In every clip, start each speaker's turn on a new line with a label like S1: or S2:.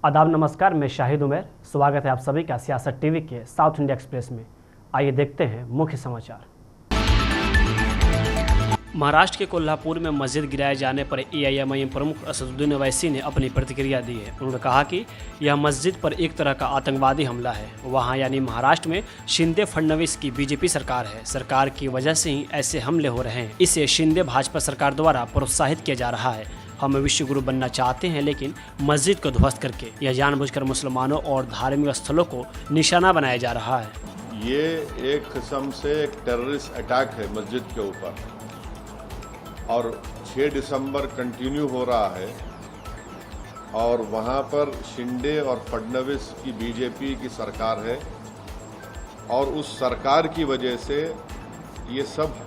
S1: आदाब नमस्कार, मैं शाहिद उमर। स्वागत है आप सभी का सियासत टीवी के साउथ इंडिया एक्सप्रेस में। आइए देखते हैं मुख्य समाचार। महाराष्ट्र के कोल्हापुर में मस्जिद गिराए जाने पर एआईएमआईएम प्रमुख असदुद्दीन ओवैसी ने अपनी प्रतिक्रिया दी है। उन्होंने कहा कि यह मस्जिद पर एक तरह का आतंकवादी हमला है। वहां यानी महाराष्ट्र में शिंदे फडणवीस की बीजेपी सरकार है। सरकार की वजह से ही ऐसे हमले हो रहे हैं। इसे शिंदे भाजपा सरकार द्वारा प्रोत्साहित किया जा रहा है। हम विश्व गुरु बनना चाहते हैं, लेकिन मस्जिद को ध्वस्त करके यह जानबूझकर मुसलमानों और धार्मिक स्थलों को निशाना बनाया जा रहा है।
S2: ये एक किस्म से एक टेररिस्ट अटैक है मस्जिद के ऊपर, और 6 दिसंबर कंटिन्यू हो रहा है। और वहाँ पर शिंदे और फडणवीस की बीजेपी की सरकार है, और उस सरकार की वजह से ये सब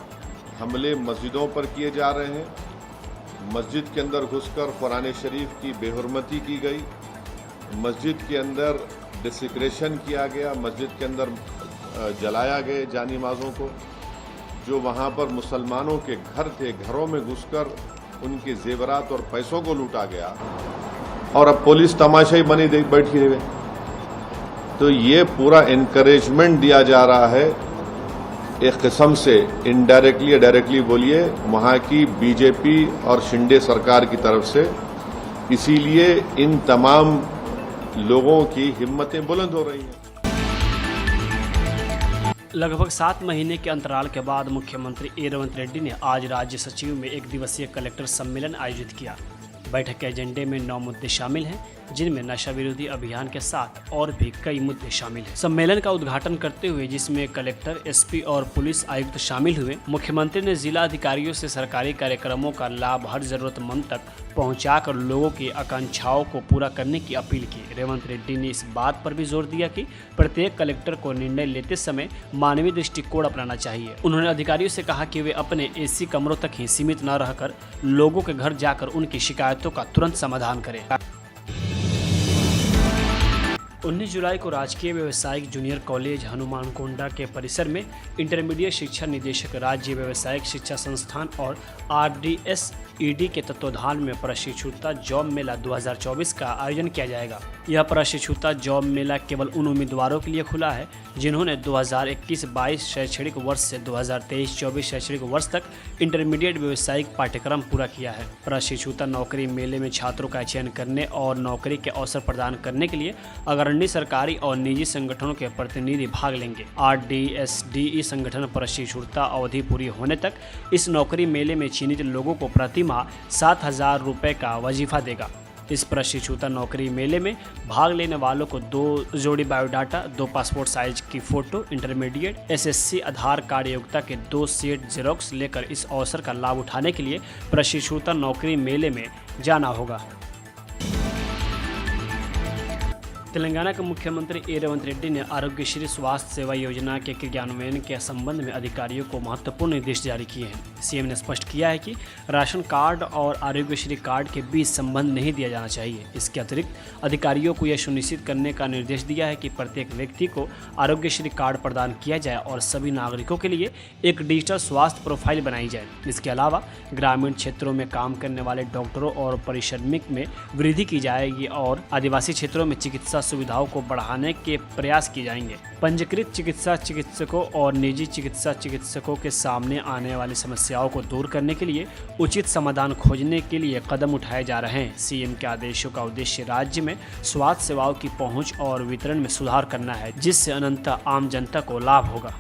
S2: हमले मस्जिदों पर किए जा रहे हैं। मस्जिद के अंदर घुसकर कुरान शरीफ की बेहुरमती की गई, मस्जिद के अंदर डिसिक्रेशन किया गया, मस्जिद के अंदर जलाया गए जानी माज़ों को। जो वहाँ पर मुसलमानों के घर थे, घरों में घुसकर उनके जेवरात और पैसों को लूटा गया, और अब पुलिस तमाशा ही बनी बैठी हुई। तो ये पूरा इनकरेजमेंट दिया जा रहा है एक किस्म से, इनडायरेक्टली या डायरेक्टली बोलिए, वहाँ की बीजेपी और शिंदे सरकार की तरफ से। इसीलिए इन तमाम लोगों की हिम्मतें बुलंद हो रही हैं।
S1: लगभग 7 महीने के अंतराल के बाद मुख्यमंत्री रेवंत रेड्डी ने आज राज्य सचिव में एक दिवसीय कलेक्टर सम्मेलन आयोजित किया। बैठक के एजेंडे में 9 मुद्दे शामिल हैं, जिनमें नशा विरोधी अभियान के साथ और भी कई मुद्दे शामिल हैं। सम्मेलन का उद्घाटन करते हुए, जिसमें कलेक्टर, एसपी और पुलिस आयुक्त शामिल हुए, मुख्यमंत्री ने जिला अधिकारियों से सरकारी कार्यक्रमों का लाभ हर जरूरतमंद तक पहुंचाकर लोगों की आकांक्षाओं को पूरा करने की अपील की। रेवंत रेड्डी ने इस बात पर भी जोर दिया कि प्रत्येक कलेक्टर को निर्णय लेते समय मानवीय दृष्टिकोण अपनाना चाहिए। उन्होंने अधिकारियों से कहा कि वे अपने एसी कमरों तक ही सीमित न रहकर लोगों के घर जाकर उनकी शिकायतों का तुरंत समाधान करें। 19 जुलाई को राजकीय व्यावसायिक जूनियर कॉलेज हनुमान कोंडा के परिसर में इंटरमीडिएट शिक्षा निदेशक, राज्य व्यावसायिक शिक्षा संस्थान और RDSED के तत्वाधान में प्रशिक्षुता जॉब मेला 2024 का आयोजन किया जाएगा। यह प्रशिक्षुता जॉब मेला केवल उन उम्मीदवारों के लिए खुला है जिन्होंने 2021-22 शैक्षणिक वर्ष से 2023-24 शैक्षणिक वर्ष तक इंटरमीडिएट व्यावसायिक पाठ्यक्रम पूरा किया है। प्रशिक्षुता नौकरी मेले में छात्रों का चयन करने और नौकरी के अवसर प्रदान करने के लिए अग्रणी सरकारी और निजी संगठनों के प्रतिनिधि भाग लेंगे। RDSDE संगठन प्रशिक्षुता अवधि पूरी होने तक इस नौकरी मेले में चयनित लोगों को प्रति माह 7,000 रुपये का वजीफा देगा। इस प्रशिक्षुता नौकरी मेले में भाग लेने वालों को 2 जोड़ी बायोडाटा, 2 पासपोर्ट साइज की फोटो, इंटरमीडिएट SSC आधार कार्ड योग्यता के 2 सेट जेरोक्स लेकर इस अवसर का लाभ उठाने के लिए प्रशिक्षुता नौकरी मेले में जाना होगा। तेलंगाना के मुख्यमंत्री रेवंत रेड्डी ने आरोग्यश्री स्वास्थ्य सेवा योजना के क्रियान्वयन के संबंध में अधिकारियों को महत्वपूर्ण निर्देश जारी किए हैं। सीएम ने स्पष्ट किया है कि राशन कार्ड और आरोग्यश्री कार्ड के बीच संबंध नहीं दिया जाना चाहिए। इसके अतिरिक्त अधिकारियों को यह सुनिश्चित करने का निर्देश दिया है कि प्रत्येक व्यक्ति को आरोग्यश्री कार्ड प्रदान किया जाए और सभी नागरिकों के लिए एक डिजिटल स्वास्थ्य प्रोफाइल बनाई जाए। इसके अलावा ग्रामीण क्षेत्रों में काम करने वाले डॉक्टरों और परिश्रमिक में वृद्धि की जाएगी और आदिवासी क्षेत्रों में चिकित्सा सुविधाओं को बढ़ाने के प्रयास किए जाएंगे। पंजीकृत चिकित्सा चिकित्सकों और निजी चिकित्सा चिकित्सकों के सामने आने वाली समस्याओं को दूर करने के लिए उचित समाधान खोजने के लिए कदम उठाए जा रहे हैं। सीएम के आदेशों का उद्देश्य राज्य में स्वास्थ्य सेवाओं की पहुंच और वितरण में सुधार करना है, जिससे अनंततः आम जनता को लाभ होगा।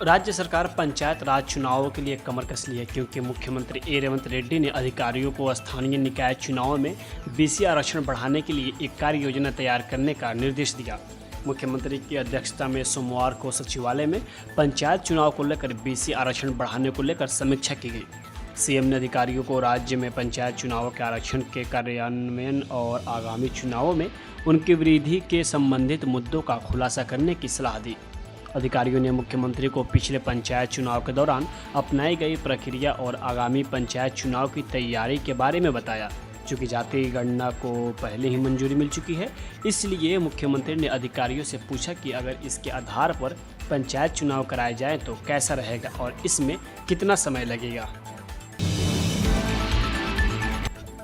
S1: राज्य सरकार पंचायत राज चुनावों के लिए कमर कस ली है, क्योंकि मुख्यमंत्री रेवंत रेड्डी ने अधिकारियों को स्थानीय निकाय चुनाव में BC आरक्षण बढ़ाने के लिए एक कार्य योजना तैयार करने का निर्देश दिया। मुख्यमंत्री की अध्यक्षता में सोमवार को सचिवालय में पंचायत चुनाव को लेकर BC आरक्षण बढ़ाने को लेकर समीक्षा की गई। सीएम ने अधिकारियों को राज्य में पंचायत चुनावों के आरक्षण के कार्यान्वयन और आगामी चुनावों में उनकी वृद्धि के संबंधित मुद्दों का खुलासा करने की सलाह दी। अधिकारियों ने मुख्यमंत्री को पिछले पंचायत चुनाव के दौरान अपनाई गई प्रक्रिया और आगामी पंचायत चुनाव की तैयारी के बारे में बताया। चूँकि जाति गणना को पहले ही मंजूरी मिल चुकी है, इसलिए मुख्यमंत्री ने अधिकारियों से पूछा कि अगर इसके आधार पर पंचायत चुनाव कराए जाएं तो कैसा रहेगा और इसमें कितना समय लगेगा।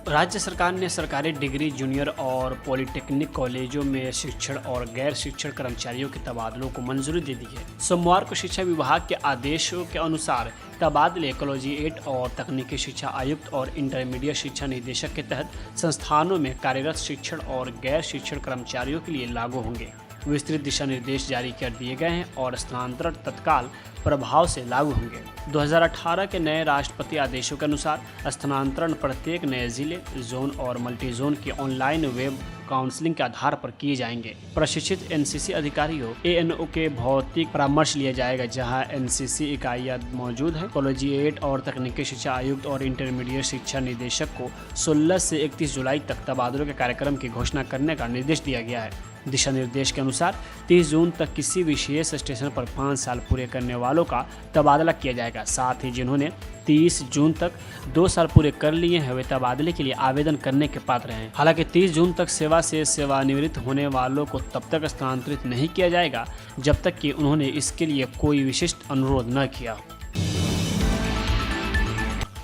S1: राज्य सरकार ने सरकारी डिग्री, जूनियर और पॉलिटेक्निक कॉलेजों में शिक्षण और गैर शिक्षण कर्मचारियों के तबादलों को मंजूरी दे दी है। सोमवार को शिक्षा विभाग के आदेशों के अनुसार तबादले कॉलेजिएट और तकनीकी शिक्षा आयुक्त और इंटरमीडिएट शिक्षा निदेशक के तहत संस्थानों में कार्यरत शिक्षण और गैर शिक्षण कर्मचारियों के लिए लागू होंगे। विस्तृत दिशा निर्देश जारी कर दिए गए हैं और स्थानांतरण तत्काल प्रभाव से लागू होंगे। 2018 के नए राष्ट्रपति आदेशों के अनुसार स्थानांतरण प्रत्येक नए जिले, जोन और मल्टी जोन की ऑनलाइन वेब काउंसलिंग के आधार पर किए जाएंगे। प्रशिक्षित एनसीसी अधिकारियों एएनओ के भौतिक परामर्श लिया जाएगा, जहां एनसीसी इकाइयां मौजूद हैं। कॉलेजिएट और तकनीकी शिक्षा आयुक्त और इंटरमीडिएट शिक्षा निदेशक को 16 से 31 जुलाई तक तबादलों के कार्यक्रम की घोषणा करने का निर्देश दिया गया है। दिशा निर्देश के अनुसार 30 जून तक किसी विशेष स्टेशन पर 5 साल पूरे करने वालों का तबादला किया जाएगा। साथ ही जिन्होंने 30 जून तक 2 साल पूरे कर लिए हैं वे तबादले के लिए आवेदन करने के पात्र हैं। हालांकि 30 जून तक सेवा से सेवानिवृत्त होने वालों को तब तक स्थानांतरित नहीं किया जाएगा जब तक कि उन्होंने इसके लिए कोई विशिष्ट अनुरोध न किया।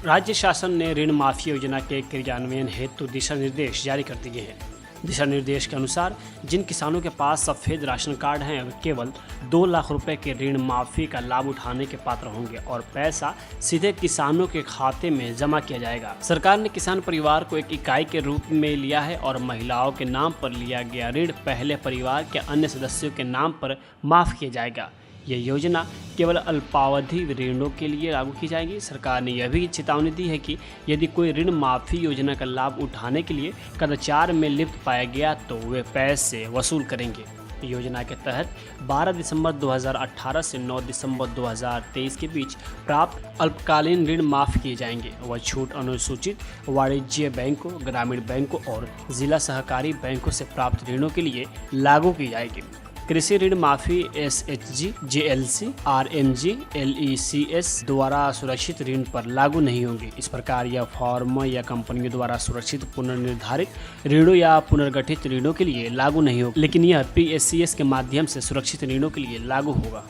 S1: राज्य शासन ने ऋण माफी योजना के क्रियान्वयन हेतु दिशा निर्देश जारी कर दिए हैं। दिशा निर्देश के अनुसार जिन किसानों के पास सफ़ेद राशन कार्ड हैं वे केवल 2 लाख रुपए के ऋण माफ़ी का लाभ उठाने के पात्र होंगे और पैसा सीधे किसानों के खाते में जमा किया जाएगा। सरकार ने किसान परिवार को एक इकाई के रूप में लिया है और महिलाओं के नाम पर लिया गया ऋण पहले परिवार के अन्य सदस्यों के नाम पर माफ़ किया जाएगा। यह योजना केवल अल्पावधि ऋणों के लिए लागू की जाएगी। सरकार ने यह भी चेतावनी दी है कि यदि कोई ऋण माफ़ी योजना का लाभ उठाने के लिए कदाचार में लिप्त पाया गया तो वे पैसे वसूल करेंगे। योजना के तहत 12 दिसंबर 2018 से 9 दिसंबर 2023 के बीच प्राप्त अल्पकालीन ऋण माफ़ किए जाएंगे। वह छूट अनुसूचित वाणिज्य बैंकों, ग्रामीण बैंकों और जिला सहकारी बैंकों से प्राप्त ऋणों के लिए लागू की जाएगी। कृषि ऋण माफी एसएचजी, जेएलसी, आरएमजी, एलईसीएस द्वारा सुरक्षित ऋण पर लागू नहीं होंगी। इस प्रकार यह फर्म या कंपनियों द्वारा सुरक्षित पुनर्निर्धारित ऋणों या पुनर्गठित ऋणों के लिए लागू नहीं होगा, लेकिन यह पीएससीएस के माध्यम से सुरक्षित ऋणों के लिए लागू होगा।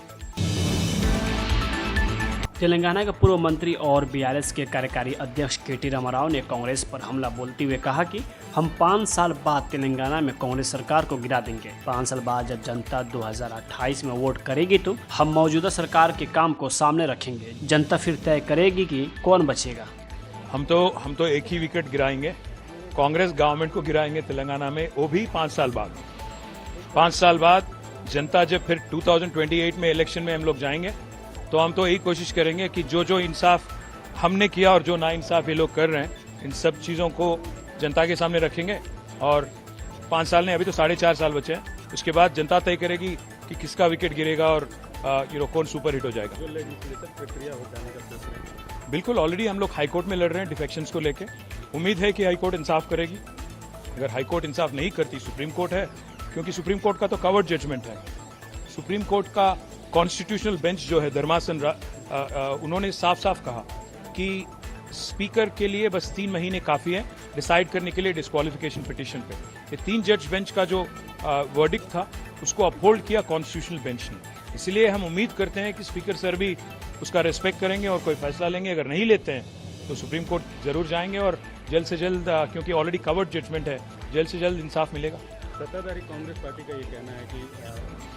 S1: तेलंगाना के पूर्व मंत्री और बीआरएस के कार्यकारी अध्यक्ष केटी रामाराव ने कांग्रेस पर हमला बोलते हुए कहा कि हम 5 साल बाद तेलंगाना में कांग्रेस सरकार को गिरा देंगे। 5 साल बाद जब जनता 2028 में वोट करेगी तो हम मौजूदा सरकार के काम को सामने रखेंगे। जनता फिर तय करेगी कि कौन बचेगा।
S3: हम तो एक ही विकेट गिराएंगे, कांग्रेस गवर्नमेंट को गिराएंगे तेलंगाना में, वो भी 5 साल बाद। 5 साल बाद जनता जब फिर 2028 में इलेक्शन में हम लोग जाएंगे तो हम तो यही कोशिश करेंगे कि जो इंसाफ हमने किया और जो ना इंसाफ ये लोग कर रहे हैं, इन सब चीज़ों को जनता के सामने रखेंगे। और 5 साल ने अभी तो 4.5 साल बचे हैं, उसके बाद जनता तय करेगी कि किसका विकेट गिरेगा और कौन सुपर हिट हो जाएगा। जो लेजिस्लेटिव प्रक्रिया हो जाने का सोच रहे हैं, बिल्कुल ऑलरेडी हम लोग हाईकोर्ट में लड़ रहे हैं डिफेक्शंस को लेके। उम्मीद है कि हाईकोर्ट इंसाफ करेगी। अगर हाईकोर्ट इंसाफ नहीं करती, सुप्रीम कोर्ट है, क्योंकि सुप्रीम कोर्ट का तो कवर्ड जजमेंट है। सुप्रीम कोर्ट का कॉन्स्टिट्यूशनल बेंच जो है धर्मासन, उन्होंने साफ साफ कहा कि स्पीकर के लिए बस 3 महीने काफ़ी है डिसाइड करने के लिए डिस्क्वालिफिकेशन पिटीशन पे। ये 3 जज बेंच का जो वर्डिक्ट था उसको अपहोल्ड किया कॉन्स्टिट्यूशनल बेंच ने। इसलिए हम उम्मीद करते हैं कि स्पीकर सर भी उसका रेस्पेक्ट करेंगे और कोई फैसला लेंगे। अगर नहीं लेते हैं तो सुप्रीम कोर्ट जरूर जाएंगे और जल्द से जल्द, क्योंकि ऑलरेडी कवर्ड जजमेंट है, जल्द से जल्द इंसाफ मिलेगा।
S4: सत्ताधारी कांग्रेस पार्टी का ये कहना है कि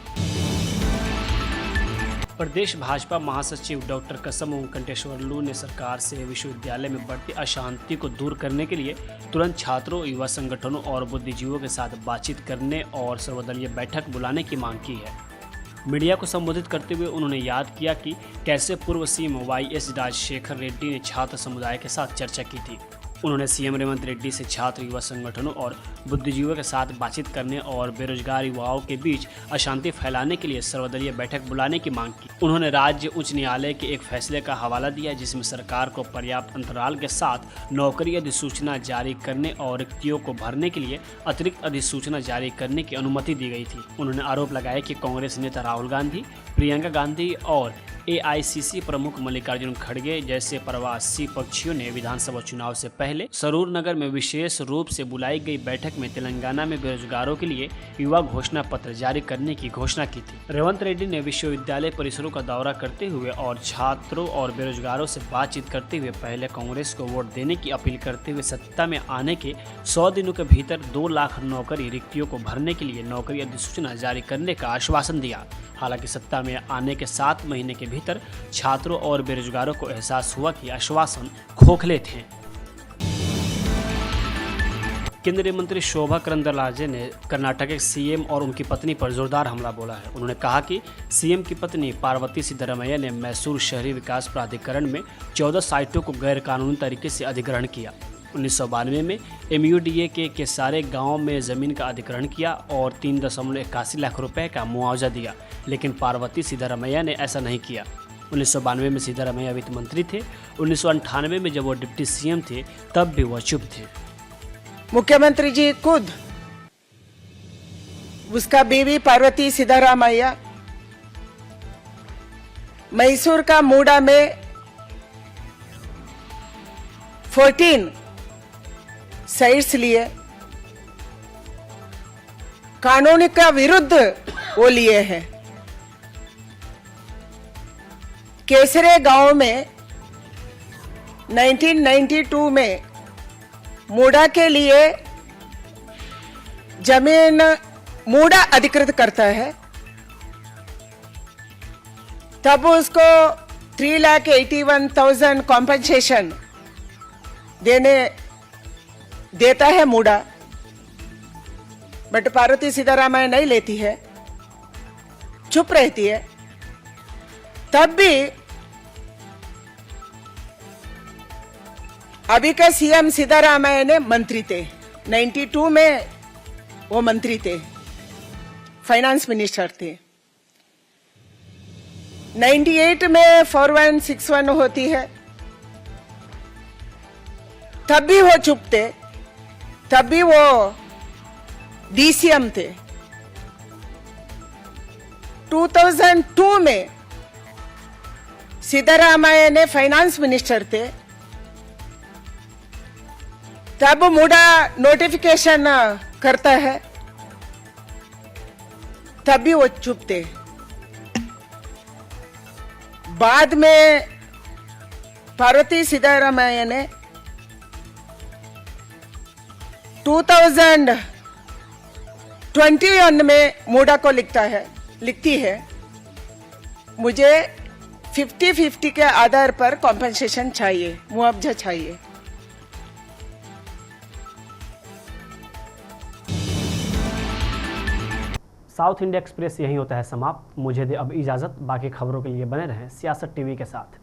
S1: प्रदेश भाजपा महासचिव डॉक्टर कसम कंटेश्वरलू ने सरकार से विश्वविद्यालय में बढ़ती अशांति को दूर करने के लिए तुरंत छात्रों, युवा संगठनों और बुद्धिजीवियों के साथ बातचीत करने और सर्वदलीय बैठक बुलाने की मांग की है। मीडिया को संबोधित करते हुए उन्होंने याद किया कि कैसे पूर्व सीएम वाईएस राजशेखर रेड्डी ने छात्र समुदाय के साथ चर्चा की थी। उन्होंने सीएम रेवंत रेड्डी से छात्र, युवा संगठनों और बुद्धिजीवियों के साथ बातचीत करने और बेरोजगार युवाओं के बीच अशांति फैलाने के लिए सर्वदलीय बैठक बुलाने की मांग की। उन्होंने राज्य उच्च न्यायालय के एक फैसले का हवाला दिया जिसमें सरकार को पर्याप्त अंतराल के साथ नौकरी अधिसूचना जारी करने और रिक्तियों को भरने के लिए अतिरिक्त अधिसूचना जारी करने की अनुमति दी गई थी। उन्होंने आरोप लगाया कि कांग्रेस नेता राहुल गांधी, प्रियंका गांधी और एआईसीसी प्रमुख मल्लिकार्जुन खड़गे जैसे प्रवासी पक्षियों ने विधानसभा चुनाव से पहले पहले सरूर नगर में विशेष रूप से बुलाई गई बैठक में तेलंगाना में बेरोजगारों के लिए युवा घोषणा पत्र जारी करने की घोषणा की थी। रेवंत रेड्डी ने विश्वविद्यालय परिसरों का दौरा करते हुए और छात्रों और बेरोजगारों से बातचीत करते हुए पहले कांग्रेस को वोट देने की अपील करते हुए सत्ता में आने के 100 दिनों के भीतर 2 लाख नौकरी रिक्तियों को भरने के लिए नौकरी अधिसूचना जारी करने का आश्वासन दिया। हालांकि सत्ता में आने के 7 महीने के भीतर छात्रों और बेरोजगारों को एहसास हुआ कि आश्वासन खोखले थे। केंद्रीय मंत्री शोभा करंदलाजे ने कर्नाटक के सीएम और उनकी पत्नी पर जोरदार हमला बोला है। उन्होंने कहा कि सीएम की पत्नी पार्वती सिद्धरमैया ने मैसूर शहरी विकास प्राधिकरण में 14 साइटों को गैर कानूनी तरीके से अधिग्रहण किया। 1992 में MUDA के सारे गांव में ज़मीन का अधिग्रहण किया और 3.81 लाख रुपए का मुआवजा दिया, लेकिन पार्वती सिद्धरमैया ने ऐसा नहीं किया। 1992 में सिद्धरमैया वित्त मंत्री थे। 1998 में जब वो डिप्टी सीएम थे तब भी वह चुप थे।
S5: मुख्यमंत्री जी खुद उसका बीवी पार्वती सिद्धरामैया मैसूर का मूडा में 14 साइट्स लिए, कानून का विरुद्ध वो लिए हैं। केसरे गांव में 1992 में मूडा के लिए जमीन मूडा अधिकृत करता है, तब उसको 3,81,000 कॉम्पनसेशन देता है मूडा, बट पार्वती सीतारामैया नहीं लेती है, चुप रहती है। तब भी अभी का सीएम सिद्धरामैया ने मंत्री थे। 92 में वो मंत्री थे, फाइनेंस मिनिस्टर थे। 98 में 4161 होती है, तब भी वो चुप थे, तब भी वो DCM थे। 2002 में सिद्धरामैया ने फाइनेंस मिनिस्टर थे, तब मूडा नोटिफिकेशन करता है, तब भी वो चुप थे। बाद में पार्वती सिद्धरामैया ने 2021 में मूडा को लिखती है मुझे 50-50 के आधार पर कॉम्पनसेशन चाहिए, मुआवजा चाहिए।
S1: साउथ इंडिया एक्सप्रेस यही होता है समाप्त। मुझे दे अब इजाज़त। बाकी खबरों के लिए बने रहें सियासत टीवी के साथ।